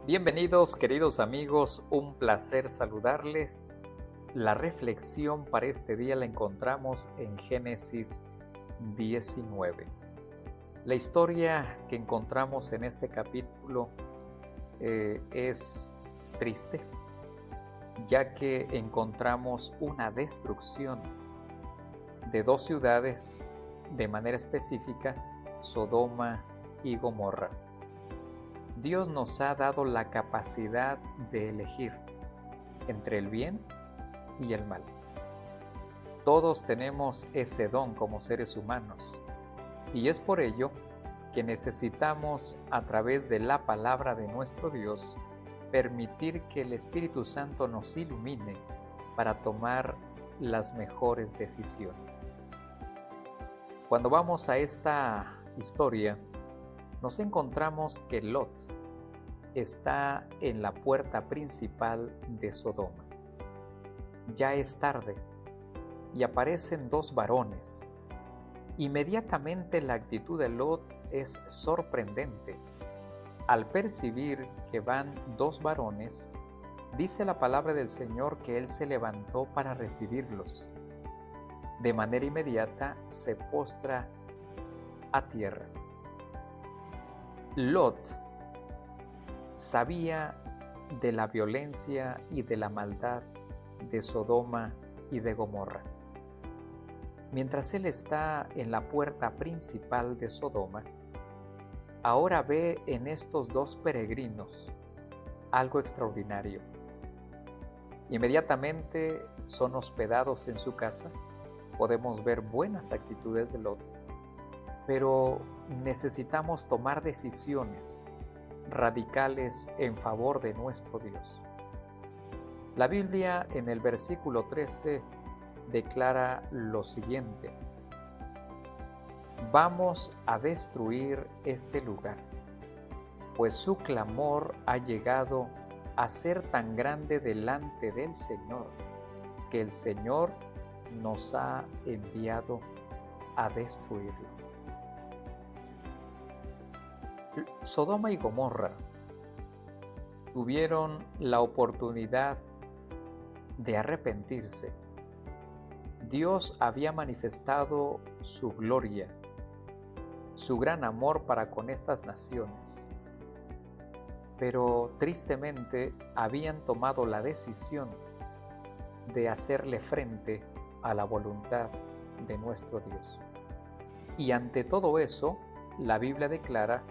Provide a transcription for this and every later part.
Bienvenidos queridos amigos, un placer saludarles. La reflexión para este día la encontramos en Génesis 19. La historia que encontramos en este capítulo es triste, ya que encontramos una destrucción de dos ciudades, de manera específica, Sodoma y Gomorra. Dios nos ha dado la capacidad de elegir entre el bien y el mal. Todos tenemos ese don como seres humanos y es por ello que necesitamos, a través de la palabra de nuestro Dios, permitir que el Espíritu Santo nos ilumine para tomar las mejores decisiones. Cuando vamos a esta historia, nos encontramos que Lot está en la puerta principal de Sodoma. Ya es tarde y aparecen dos varones. Inmediatamente la actitud de Lot es sorprendente. Al percibir que van dos varones, dice la palabra del Señor que él se levantó para recibirlos. De manera inmediata se postra a tierra. Lot sabía de la violencia y de la maldad de Sodoma y de Gomorra. Mientras él está en la puerta principal de Sodoma, ahora ve en estos dos peregrinos algo extraordinario. Inmediatamente son hospedados en su casa. Podemos ver buenas actitudes de Lot, pero necesitamos tomar decisiones radicales en favor de nuestro Dios. La Biblia en el versículo 13 declara lo siguiente: vamos a destruir este lugar, pues su clamor ha llegado a ser tan grande delante del Señor, que el Señor nos ha enviado a destruirlo. Sodoma y Gomorra tuvieron la oportunidad de arrepentirse. Dios había manifestado su gloria, su gran amor para con estas naciones, pero tristemente habían tomado la decisión de hacerle frente a la voluntad de nuestro Dios. Y ante todo eso, la Biblia declara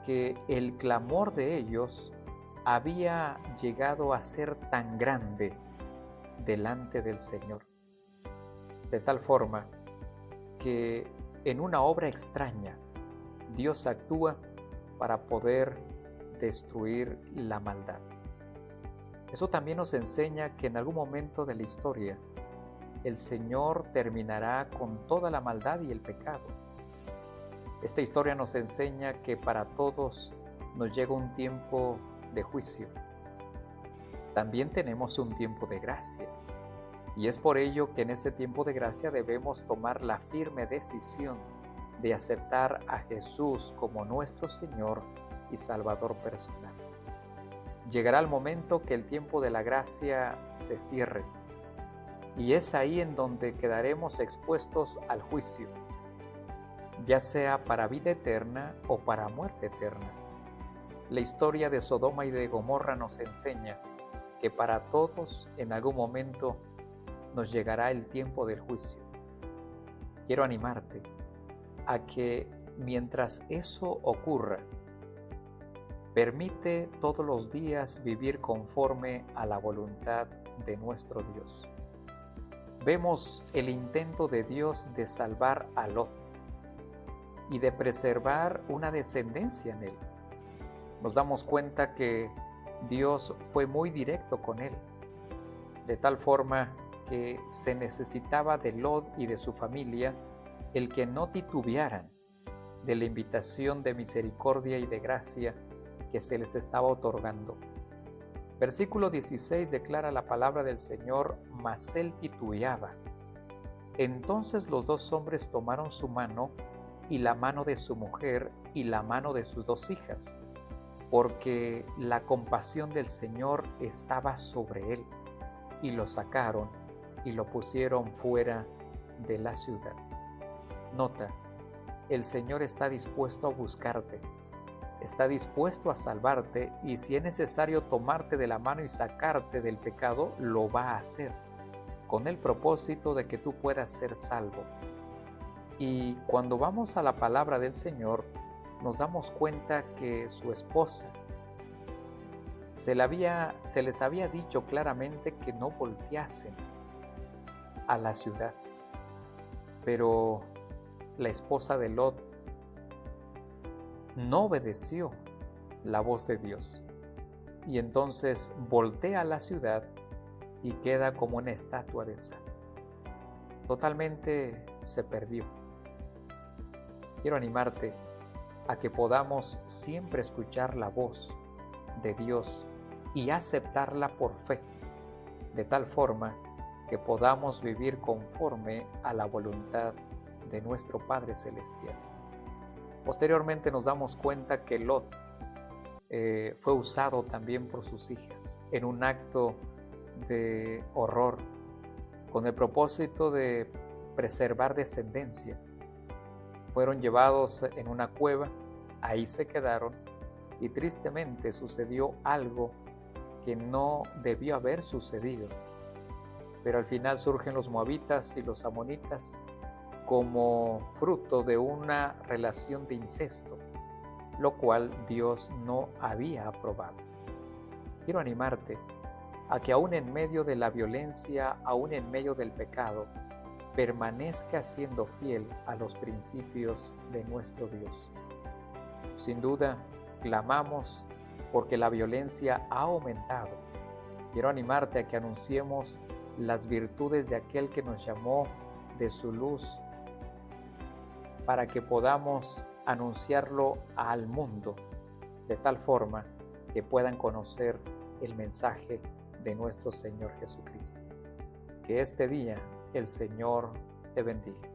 que el clamor de ellos había llegado a ser tan grande delante del Señor, de tal forma que en una obra extraña Dios actúa para poder destruir la maldad. Eso también nos enseña que en algún momento de la historia el Señor terminará con toda la maldad y el pecado. Esta historia nos enseña que para todos nos llega un tiempo de juicio. También tenemos un tiempo de gracia. Y es por ello que en ese tiempo de gracia debemos tomar la firme decisión de aceptar a Jesús como nuestro Señor y Salvador personal. Llegará el momento que el tiempo de la gracia se cierre. Y es ahí en donde quedaremos expuestos al juicio, ya sea para vida eterna o para muerte eterna. La historia de Sodoma y de Gomorra nos enseña que para todos en algún momento nos llegará el tiempo del juicio. Quiero animarte a que mientras eso ocurra, permite todos los días vivir conforme a la voluntad de nuestro Dios. Vemos el intento de Dios de salvar a Lot y de preservar una descendencia en él. Nos damos cuenta que Dios fue muy directo con él, de tal forma que se necesitaba de Lot y de su familia el que no titubearan de la invitación de misericordia y de gracia que se les estaba otorgando. Versículo 16 declara la palabra del Señor: mas él titubeaba. Entonces los dos hombres tomaron su mano y la mano de su mujer y la mano de sus dos hijas, porque la compasión del Señor estaba sobre él, y lo sacaron y lo pusieron fuera de la ciudad. Nota, el Señor está dispuesto a buscarte, está dispuesto a salvarte, y si es necesario tomarte de la mano y sacarte del pecado, lo va a hacer, con el propósito de que tú puedas ser salvo. Y cuando vamos a la palabra del Señor, nos damos cuenta que su esposa se les había dicho claramente que no volteasen a la ciudad, pero la esposa de Lot no obedeció la voz de Dios, y entonces voltea a la ciudad y queda como una estatua de sal. Totalmente se perdió. Quiero animarte a que podamos siempre escuchar la voz de Dios y aceptarla por fe, de tal forma que podamos vivir conforme a la voluntad de nuestro Padre Celestial. Posteriormente nos damos cuenta que Lot fue usado también por sus hijas en un acto de horror, con el propósito de preservar descendencia. Fueron llevados en una cueva, ahí se quedaron, y tristemente sucedió algo que no debió haber sucedido. Pero al final surgen los moabitas y los amonitas como fruto de una relación de incesto, lo cual Dios no había aprobado. Quiero animarte a que aún en medio de la violencia, aún en medio del pecado, permanezca siendo fiel a los principios de nuestro Dios. Sin duda, clamamos porque la violencia ha aumentado. Quiero animarte a que anunciemos las virtudes de aquel que nos llamó de su luz, para que podamos anunciarlo al mundo, de tal forma que puedan conocer el mensaje de nuestro Señor Jesucristo. Que este día el Señor te bendiga.